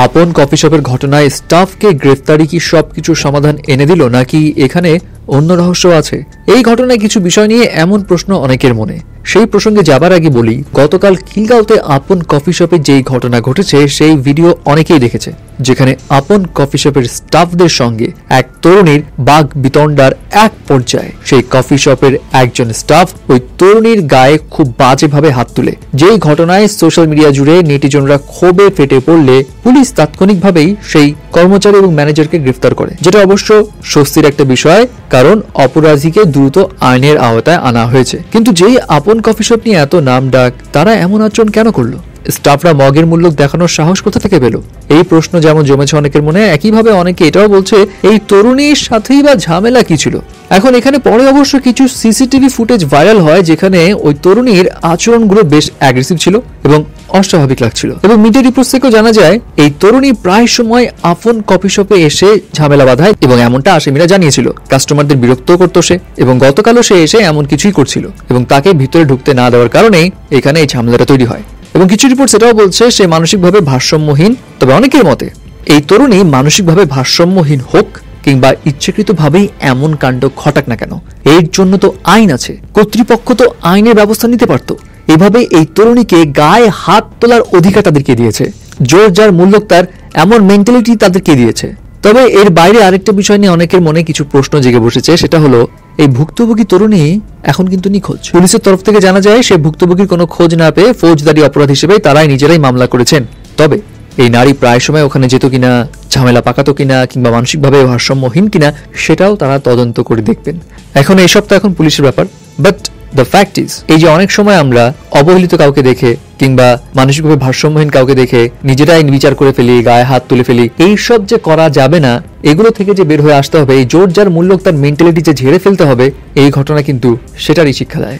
আপন কফি শপের ঘটনায় স্টাফকে গ্রেফতারি কি সবকিছু সমাধান এনে দিল, নাকি এখানে অন্য রহস্য আছে? এই ঘটনায় কিছু বিষয় নিয়ে এমন প্রশ্ন অনেকের মনে। সেই প্রসঙ্গে যাবার আগে বলি, গতকাল খিলগাঁওতে আপন কফি শপে যেই ঘটনা ঘটেছে সেই ভিডিও অনেকেই দেখেছে, যেখানে আপন কফি শপের স্টাফদের সঙ্গে এক তরুণীর বাগ বিতণ্ডার এক পর্যায়ে সেই কফি শপের একজন স্টাফ ওই তরুণীর গায়ে খুব বাজেভাবে হাত তুলে, যেই ঘটনায় সোশ্যাল মিডিয়া জুড়ে নেটিজনরা ক্ষোভে ফেটে পড়লে পুলিশ তাৎক্ষণিকভাবেই সেই কর্মচারী এবং ম্যানেজারকে গ্রেফতার করে, যেটা অবশ্য স্বস্তির একটা বিষয়, কারণ অপরাধীকে দ্রুত আইনের আওতায় আনা হয়েছে। কিন্তু যেই আপন কফি শপ নিয়ে এত নাম ডাক, তারা এমন আচরণ কেন করলো? স্টাফরা মগের মূল্য দেখানোর সাহস কোথা থেকে পেল? এই প্রশ্ন যেমন জমেছে অনেকের মনে, একইভাবে অনেকে এটাও বলছে এই তরুণীর সাথেই বা ঝামেলা কি ছিল। এখন এখানে পরে অবশ্য কিছু সিসিটিভি ফুটেজ ভাইরাল হয়, যেখানে ওই তরুণীর আচরণগুলো বেশ অ্যাগ্রেসিভ ছিল এবং অস্বাভাবিক লাগছিল। এবং মিডিয়া রিপোর্টস থেকেও জানা যায় এই তরুণী প্রায় সময় আপন কফি শপে এসে ঝামেলা বাঁধায় এবং এমনটা আসামিরা জানিয়েছিল। কাস্টমারদের বিরক্ত করতো সে, এবং গতকালও সে এসে এমন কিছুই করছিল এবং তাকে ভিতরে ঢুকতে না দেওয়ার কারণেই এখানে এই ঝামেলাটা তৈরি হয়। এবং কিছু রিপোর্ট সেটাও বলছে সে মানসিকভাবে ভারসাম্যহীন। তবে অনেকের মতে এই তরুণী মানসিকভাবে ভারসাম্যহীন হোক কিংবা ইচ্ছাকৃতভাবেই এমন কাণ্ড ঘটাক না কেন, এর জন্য তো আইন আছে, কর্তৃপক্ষ তো আইনের ব্যবস্থা নিতে পারত। এভাবে এই তরুণীকে গায়ে হাত তোলার অধিকার তাদেরকে দিয়েছে, জোর যার মূল্য তার এমন মেন্টালিটি তাদেরকে দিয়েছে। তবে এর বাইরে আরেকটা বিষয় নিয়ে অনেকের মনে কিছু প্রশ্ন জেগে বসেছে, সেটা হলো এই ভুক্তভোগী তরুণী এখন কিন্তু নিখোঁজ। পুলিশের তরফ থেকে জানা যায় সে ভুক্তভোগীর কোনো খোঁজ না পেয়ে ফৌজদারি অপরাধ হিসেবে তারাই নিজেরাই মামলা করেছেন। তবে এই নারী প্রায় সময় ওখানে যেত কিনা, ঝামেলা পাকাতো কিনা, কিংবা মানসিকভাবে ভারসাম্যহীন কিনা, সেটাও তারা তদন্ত করে দেখবেন। এখন এইসব তো এখন পুলিশের ব্যাপার। বাট দ্য ফ্যাক্ট ইজ, এই যে অনেক সময় আমরা অবহেলিত কাউকে দেখে কিংবা মানসিকভাবে ভারসাম্যহীন কাউকে দেখে নিজেরাই বিচার করে ফেলি, গায়ে হাত তুলে ফেলি, এইসব যে করা যাবে না, এগুলো থেকে যে বের হয়ে আসতে হবে, এই জোর যার মূল্য তার মেন্টালিটি যে ঝেড়ে ফেলতে হবে, এই ঘটনা কিন্তু সেটারই শিক্ষা দেয়।